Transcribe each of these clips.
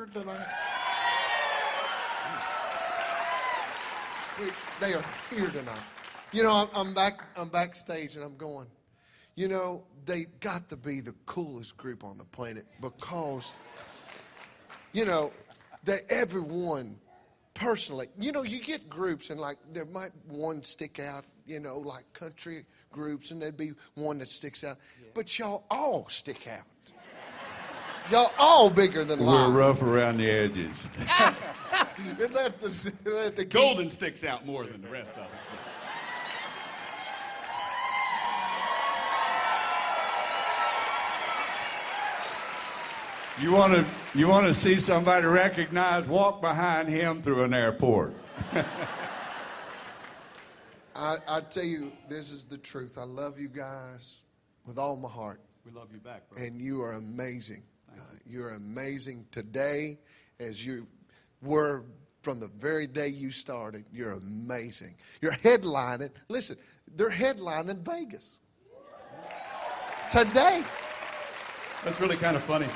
here tonight. They are here tonight. You know, I'm backstage and I'm going, you know, they got to be the coolest group on the planet because, you know, everyone personally, you know, you get groups and like there might one stick out, you know, like country groups, and there'd be one that sticks out. Yeah. But y'all all stick out. Y'all all bigger than life. We're rough around the edges. Is that the key? Golden sticks out more than the rest of us. You want to see somebody recognized? Walk behind him through an airport. I tell you, this is the truth. I love you guys with all my heart. We love you back, bro. And you are amazing. You're amazing today as you were from the very day you started. You're amazing. You're headlining. Listen, they're headlining Vegas today. That's really kind of funny.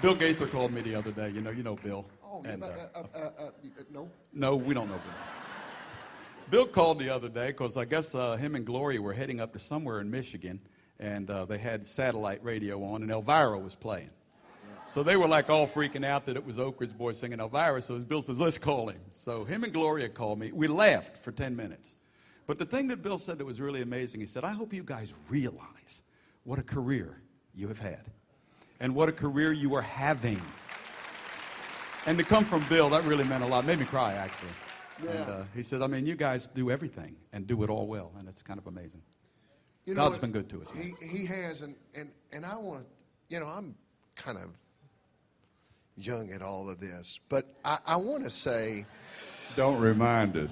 Bill Gaither called me the other day. You know Bill. Oh, and, no. No, we don't know Bill. Bill called the other day because I guess him and Gloria were heading up to somewhere in Michigan, and they had satellite radio on, and Elvira was playing. So they were like all freaking out that it was Oak Ridge Boys singing Elvira. So Bill says, let's call him. So him and Gloria called me. We laughed for 10 minutes. But the thing that Bill said that was really amazing, he said, I hope you guys realize what a career you have had and what a career you are having. And to come from Bill, that really meant a lot. It made me cry, actually. Yeah. And he said, I mean, you guys do everything and do it all well. And it's kind of amazing. You know God's been good to us. He has. And I want to, you know, I'm kind of young at all of this, but I want to say, don't remind us.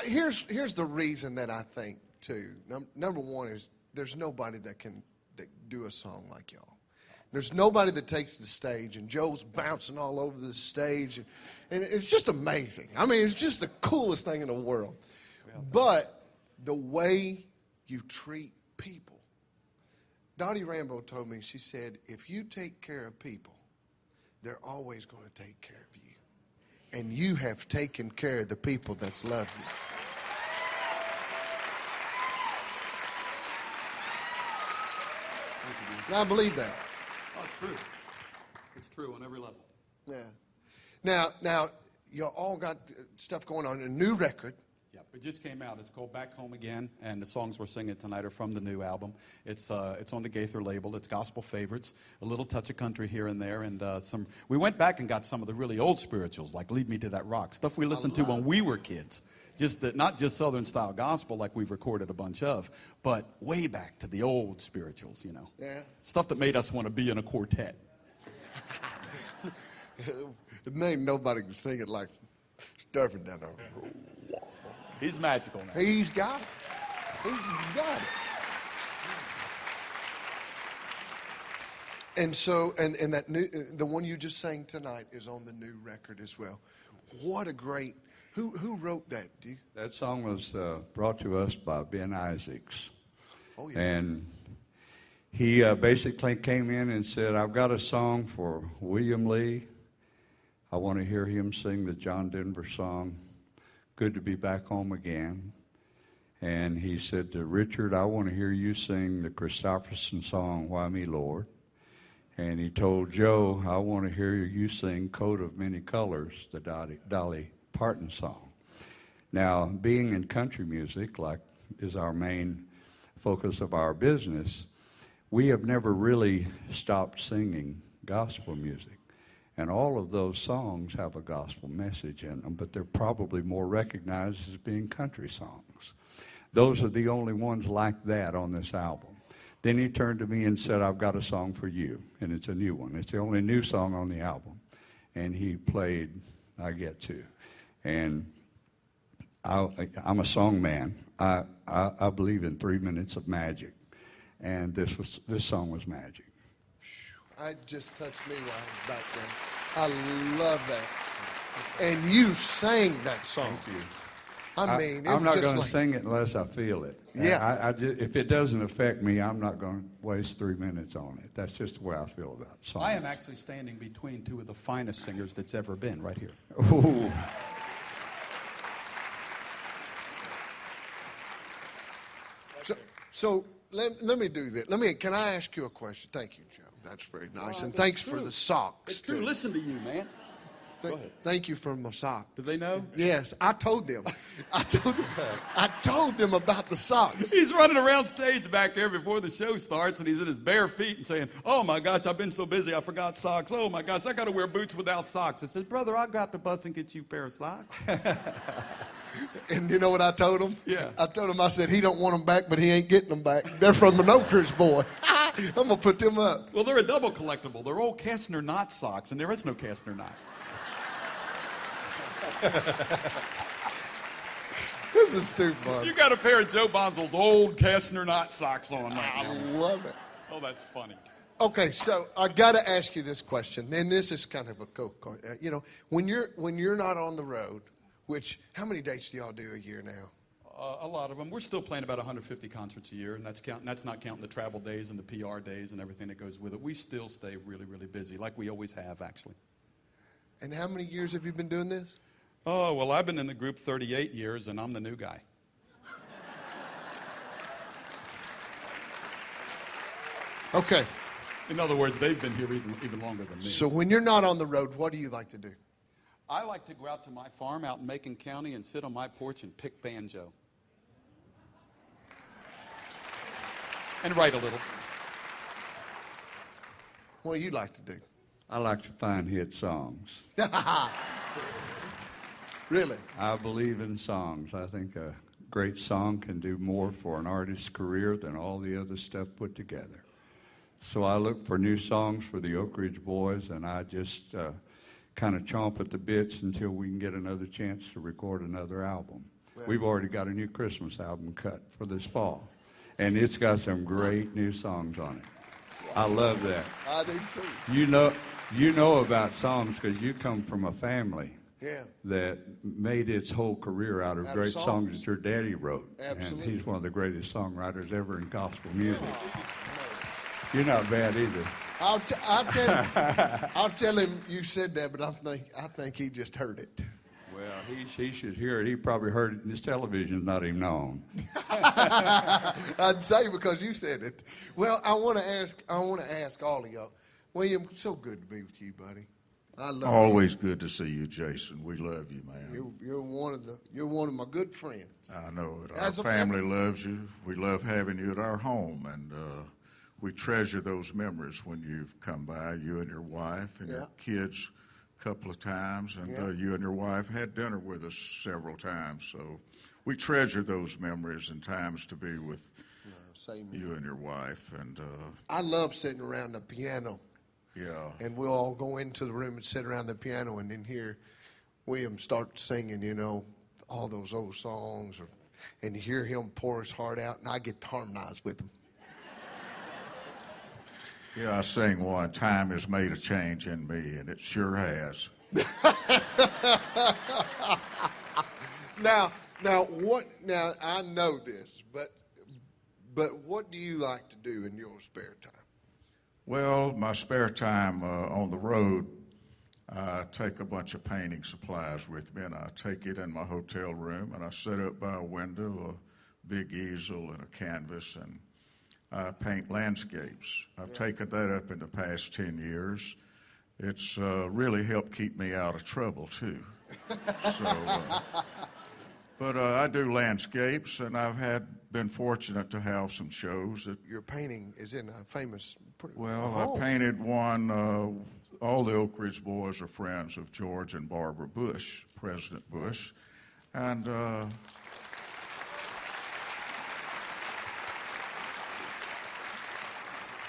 Here's the reason that I think too. Number one is there's nobody that can do a song like y'all. There's nobody that takes the stage, and Joe's bouncing all over the stage, and it's just amazing. I mean, it's just the coolest thing in the world. But the way you treat people. Dottie Rambo told me, she said, if you take care of people, they're always going to take care of you. And you have taken care of the people that's loved you. And I believe that. Oh, it's true. It's true on every level. Yeah. Now, you all got stuff going on, a new record. Yeah, it just came out. It's called Back Home Again, and the songs we're singing tonight are from the new album. It's on the Gaither label. It's gospel favorites, a little touch of country here and there, and some. We went back and got some of the really old spirituals, like "Lead Me to That Rock," stuff we listened to when we were kids. Not just Southern style gospel like we've recorded a bunch of, but way back to the old spirituals, you know. Yeah. Stuff that made us want to be in a quartet. There ain't nobody can sing it like Stuffing down there. He's magical now. He's got it. He's got it. And so, and that new, the one you just sang tonight is on the new record as well. What a great. Who wrote that? That song was brought to us by Ben Isaacs. Oh yeah. And he basically came in and said, "I've got a song for William Lee. I want to hear him sing the John Denver song, Good to Be Back Home Again." And he said to Richard, "I want to hear you sing the Christopherson song, Why Me, Lord." And he told Joe, "I want to hear you sing Coat of Many Colors, the Dolly Parton song." Now, being in country music, like is our main focus of our business, we have never really stopped singing gospel music. And all of those songs have a gospel message in them, but they're probably more recognized as being country songs. Those are the only ones like that on this album. Then he turned to me and said, "I've got a song for you," and it's a new one. It's the only new song on the album. And he played I Get To. And I'm a song man. I believe in 3 minutes of magic. And this song was magic. It just touched me while I was back then. I love that. And you sang that song. Thank you. I mean, it I'm was not just going to like, sing it unless I feel it. Yeah. If it doesn't affect me, I'm not going to waste 3 minutes on it. That's just the way I feel about songs. I am actually standing between two of the finest singers that's ever been right here. Ooh. So let me do this. Can I ask you a question? Thank you, Joe. That's very nice. And that's thanks true. for the socks. It's true. too. Listen to you, man. Go ahead. Thank you for my socks. Did they know? Yes, I told them. I told them about the socks. He's running around stage back there before the show starts, and he's in his bare feet and saying, "Oh my gosh, I've been so busy, I forgot socks. Oh my gosh, I got to wear boots without socks." I said, "Brother, I'll go out the bus and get you a pair of socks." And you know what I told him? Yeah. I told him, I said, he don't want them back, but he ain't getting them back. They're from an Oak Ridge boy. I'm going to put them up. Well, they're a double collectible. They're old Kastner knot socks, and there is no Kastner knot. This is too fun. You got a pair of Joe Bonzel's old Kastner knot socks on right I now. love it. Oh, that's funny. Okay, so I got to ask you this question, and this is kind of a you know, when you're not on the road, which how many dates do y'all do a year now? A lot of them. We're still playing about 150 concerts a year, and that's not counting the travel days and the PR days and everything that goes with it. We still stay really, really busy, like we always have, actually. And how many years have you been doing this? Oh, well, I've been in the group 38 years, and I'm the new guy. Okay. In other words, they've been here even longer than me. So when you're not on the road, what do you like to do? I like to go out to my farm out in Macon County and sit on my porch and pick banjo. And write a little. What do you like to do? I like to find hit songs. Really? I believe in songs. I think a great song can do more for an artist's career than all the other stuff put together. So I look for new songs for the Oak Ridge Boys, and I just kind of chomp at the bits until we can get another chance to record another album. Well, We've already got a new Christmas album cut for this fall, and it's got some great new songs on it. I love that. I do too. You know about songs because you come from a family Yeah. that made its whole career out of great songs that your daddy wrote. Absolutely. And he's one of the greatest songwriters ever in gospel music. You're not bad either. I'll tell him you said that, but I think he just heard it. Well, he should hear it. He probably heard it, and his television's not even on. I'd say because you said it. Well, I want to ask all of y'all. William, so good to be with you, buddy. I love Always good to see you, Jason. We love you, man. you. You're one of my good friends. I know it. Our As a family loves you. We love having you at our home, and we treasure those memories when you've come by, you and your wife and your kids a couple of times, and you and your wife had dinner with us several times. So we treasure those memories and times to be with Same. you and your wife. And I love sitting around the piano. yeah, And we'll all go into the room and sit around the piano and then hear William start singing, you know, all those old songs, and hear him pour his heart out, and I get to harmonize with him. I sang one, "Time has made a change in me," and it sure has. Now I know this, but what do you like to do in your spare time? Well, my spare time on the road, I take a bunch of painting supplies with me, and I take it in my hotel room, and I sit up by a window, a big easel and a canvas, and I paint landscapes. I've taken that up in the past 10 years. It's really helped keep me out of trouble, too. But I do landscapes, and I've been fortunate to have some shows that. Your painting is in a famous. I painted one. All the Oak Ridge Boys are friends of George and Barbara Bush, President Bush, and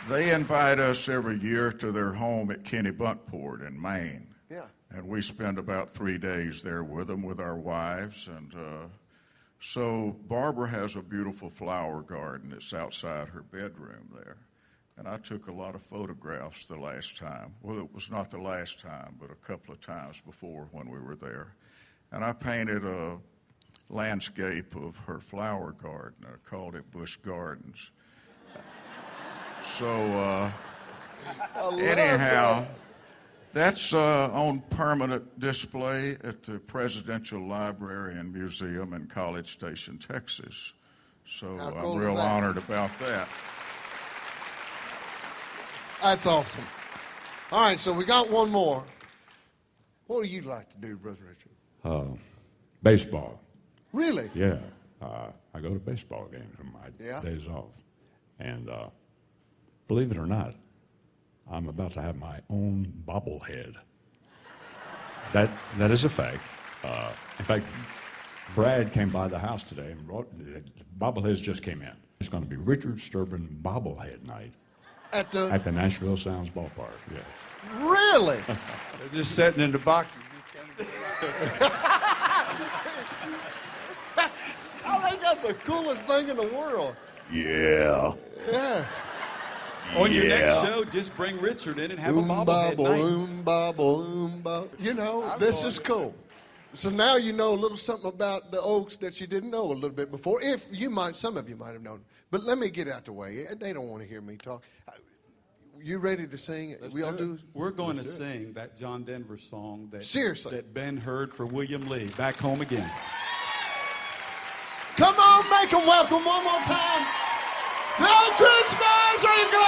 they invite us every year to their home at Kennebunkport in Maine. Yeah. And we spend about 3 days there with them, with our wives. And so Barbara has a beautiful flower garden that's outside her bedroom there. And I took a lot of photographs the last time. Well, it was not the last time, but a couple of times before when we were there. And I painted landscape of her flower garden. I called it Busch Gardens. So anyhow, that's on permanent display at the Presidential Library and Museum in College Station, Texas. So How cool I'm is real that? honored about that. That's awesome. All right, so we got one more. What do you like to do, Brother Richard? Baseball. Really? Yeah. I go to baseball games on my Yeah. days off. And believe it or not, I'm about to have my own bobblehead. That is a fact. In fact, Brad came by the house today and brought bobbleheads just came in. It's going to be Richard Sturban bobblehead night At the at the Nashville Sounds ballpark. Yeah. really? They're just sitting in the box. I think that's the coolest thing in the world. Yeah. Yeah. On your next show, just bring Richard in and have a bobblehead night. Boom. You know, this is cool. So now you know a little something about the Oaks that you didn't know a little bit before. If you might, some of you might have known. But let me get out the way. They don't want to hear me talk. You ready to sing? We all do. We're going to sing that John Denver song Seriously. that Ben heard for William Lee, Back Home Again. Come on, make them welcome one more time. Merry Christmas! Are you glad?